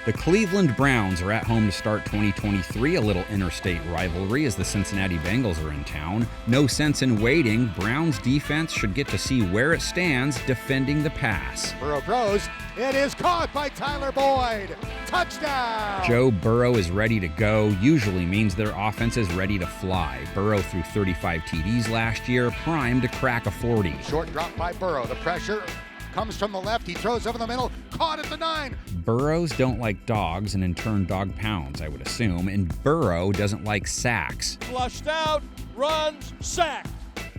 The Cleveland Browns are at home to start 2023, a little interstate rivalry as the Cincinnati Bengals are in town. No sense in waiting. Browns defense should get to see where it stands defending the pass. Burrow throws. It is caught by Tyler Boyd. Touchdown! Joe Burrow is ready to go, usually means their offense is ready to fly. Burrow threw 35 TDs last year, primed to crack a 40. Short drop by Burrow. The pressure comes from the left. He throws over the middle. Caught at the 9. Burrows don't like dogs, and in turn dog pounds, I would assume. And Burrow doesn't like sacks. Flushed out, runs, sacked.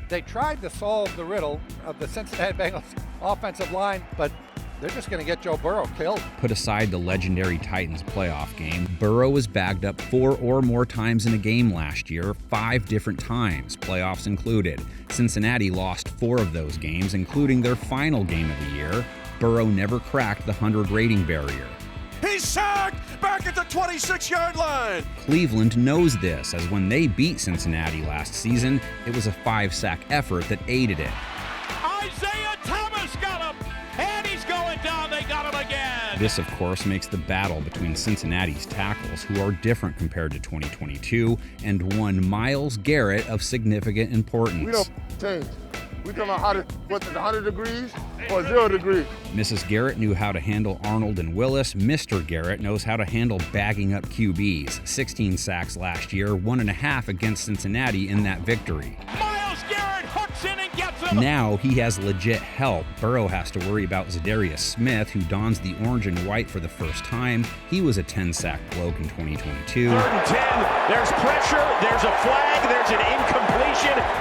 They tried to solve the riddle of the Cincinnati Bengals offensive line, but they're just going to get Joe Burrow killed. Put aside the legendary Titans playoff game, Burrow was bagged up 4 or more times in a game last year, 5 different times, playoffs included. Cincinnati lost 4 of those games, including their final game of the year. Burrow never cracked the 100 rating barrier. He's sacked back at the 26-yard line. Cleveland knows this, as when they beat Cincinnati last season, it was a 5-sack effort that aided it. Isaiah Thomas got him, and he's going down. They got him again. This, of course, makes the battle between Cincinnati's tackles, who are different compared to 2022, and one Myles Garrett of significant importance. We don't change. We come out what's it, 100 degrees or 0 degrees. Mrs. Garrett knew how to handle Arnold and Willis. Mr. Garrett knows how to handle bagging up QBs. 16 sacks last year, 1.5 against Cincinnati in that victory. Myles Garrett hooks in and gets him. Now he has legit help. Burrow has to worry about Garrett Smith, who dons the orange and white for the first time. He was a 10-sack bloke in 2022. 3rd and 10. There's pressure. There's a flag. There's an incompletion.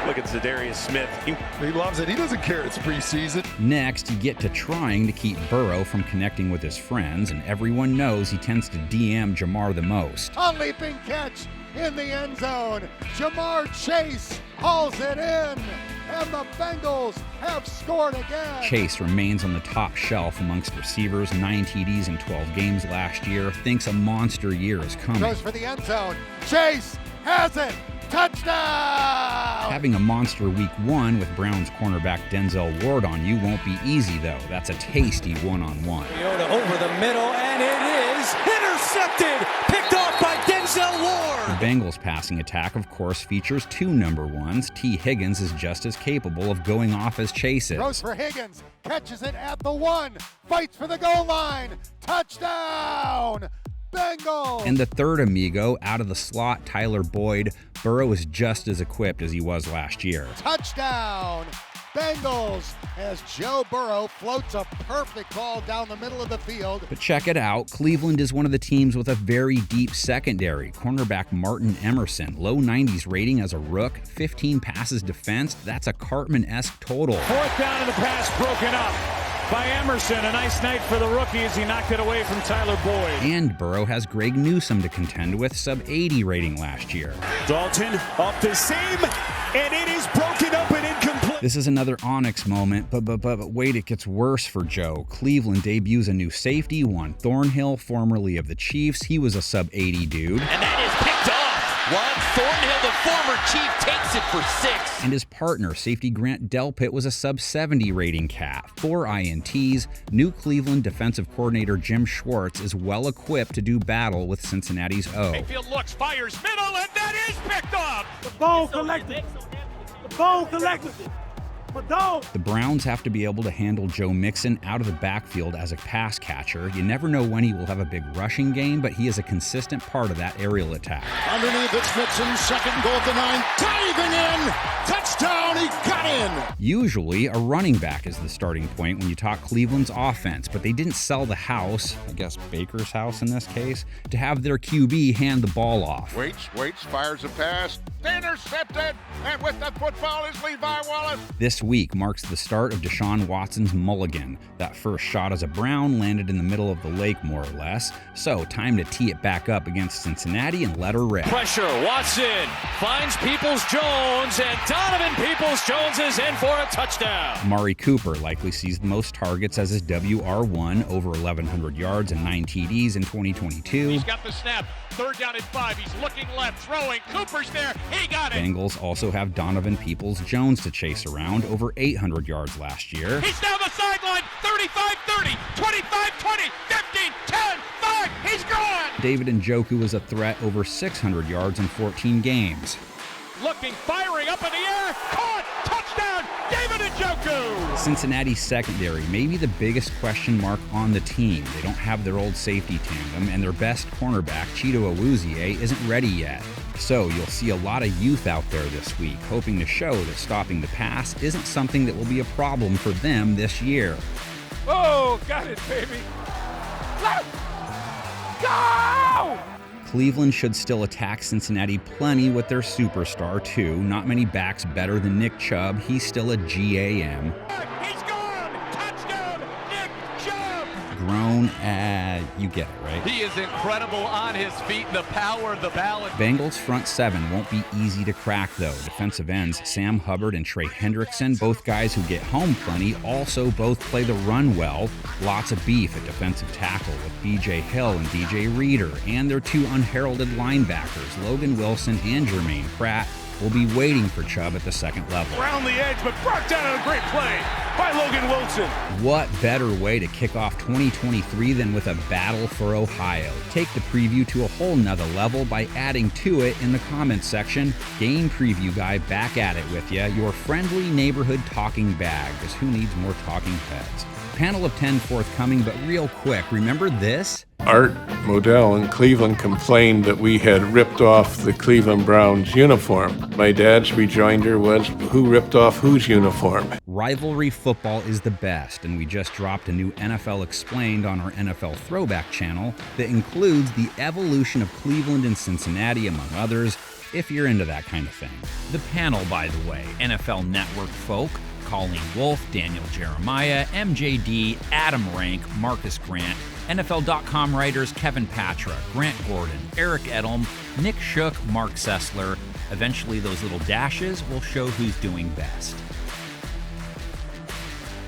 Look at Garrett Smith. He loves it. He doesn't care it's preseason. Next, you get to trying to keep Burrow from connecting with his friends, and everyone knows he tends to DM Jamar the most. A leaping catch in the end zone. Jamar Chase hauls it in, and the Bengals have scored again. Chase remains on the top shelf amongst receivers, 9 TDs in 12 games last year, thinks a monster year is coming. Goes for the end zone. Chase has it. Touchdown! Having a monster week 1 with Browns cornerback Denzel Ward on you won't be easy, though. That's a tasty one-on-one. Toyota over the middle, and it is intercepted. Picked off by Denzel Ward. The Bengals passing attack, of course, features 2 number 1s. T. Higgins is just as capable of going off as Chase is. Throws for Higgins. Catches it at the 1. Fights for the goal line. Touchdown! Bengals! And the third amigo, out of the slot, Tyler Boyd. Burrow is just as equipped as he was last year. Touchdown! Bengals, as Joe Burrow floats a perfect ball down the middle of the field. But check it out. Cleveland is one of the teams with a very deep secondary. Cornerback Martin Emerson, low 90s rating as a rook, 15 passes defensed. That's a Cartman-esque total. 4th down and the pass broken up by Emerson. A nice night for the rookie as he knocked it away from Tyler Boyd. And Burrow has Greg Newsome to contend with, sub 80 rating last year. Dalton off the seam, and it is broken up and incomplete. This is another Onyx moment, but wait, it gets worse for Joe. Cleveland debuts a new safety, Juan Thornhill, formerly of the Chiefs. He was a sub 80 dude. And that is picked off. Juan Thornhill, the former Chief, takes it for 6. And his partner, safety Grant Delpit, was a sub 70 rating cat. 4 INTs. New Cleveland defensive coordinator Jim Schwartz is well equipped to do battle with Cincinnati's O. Mayfield looks, fires middle, and that is picked off. The ball collected. The ball collected. The Browns have to be able to handle Joe Mixon out of the backfield as a pass catcher. You never know when he will have a big rushing game, but he is a consistent part of that aerial attack. Underneath, it's Mixon. 2nd goal at the 9. Diving in. Touchdown. He got in. Usually, a running back is the starting point when you talk Cleveland's offense, but they didn't sell the house, I guess Baker's house in this case, to have their QB hand the ball off. Waits, fires a pass. Intercepted. And with the football is Levi Wallace. This week marks the start of Deshaun Watson's mulligan. That first shot as a Brown landed in the middle of the lake, more or less. So, time to tee it back up against Cincinnati and let her rip. Pressure, Watson finds Peoples-Jones, and Donovan Peoples-Jones is in for a touchdown. Amari Cooper likely sees the most targets as his WR1, over 1,100 yards and 9 TDs in 2022. He's got the snap. 3rd down and 5. He's looking left, throwing. Cooper's there. He got it. Bengals also have Donovan Peoples-Jones to chase around, over 800 yards last year. He's down the sideline. 35-30, 25-20, 15, 10, 5. He's David Njoku is a threat over 600 yards in 14 games. Looking, firing up in the air, caught, touchdown, David Njoku! Cincinnati's secondary may be the biggest question mark on the team. They don't have their old safety tandem, and their best cornerback, Chido Awuzie, isn't ready yet. So you'll see a lot of youth out there this week, hoping to show that stopping the pass isn't something that will be a problem for them this year. Oh, got it, baby. Let's go! Cleveland should still attack Cincinnati plenty with their superstar, too. Not many backs better than Nick Chubb. He's still a GAM. He's gone! Touchdown, Nick Chubb! Grown, you get it, right? He is incredible on his feet, the power, the balance. Bengals front seven won't be easy to crack, though. Defensive ends Sam Hubbard and Trey Hendrickson, both guys who get home plenty, also both play the run well. Lots of beef at defensive tackle with B.J. Hill and D.J. Reader, and their two unheralded linebackers, Logan Wilson and Jermaine Pratt, will be waiting for Chubb at the second level. Around the edge, but brought down on a great play by Logan Wilson. What better way to kick off 2023 than with a battle for Ohio? Take the preview to a whole nother level by adding to it in the comments section. Game Preview Guy back at it with you, your friendly neighborhood talking bag, because who needs more talking heads? Panel of 10 forthcoming, but real quick, remember this? Art Modell in Cleveland complained that we had ripped off the Cleveland Browns uniform. My dad's rejoinder was, who ripped off whose uniform? Rivalry football is the best, and we just dropped a new NFL Explained on our NFL Throwback channel that includes the evolution of Cleveland and Cincinnati, among others, if you're into that kind of thing. The panel, by the way, NFL Network folk, Colleen Wolfe, Daniel Jeremiah, MJD, Adam Rank, Marcus Grant, NFL.com writers Kevin Patra, Grant Gordon, Eric Edelm, Nick Shook, Mark Sessler. Eventually those little dashes will show who's doing best.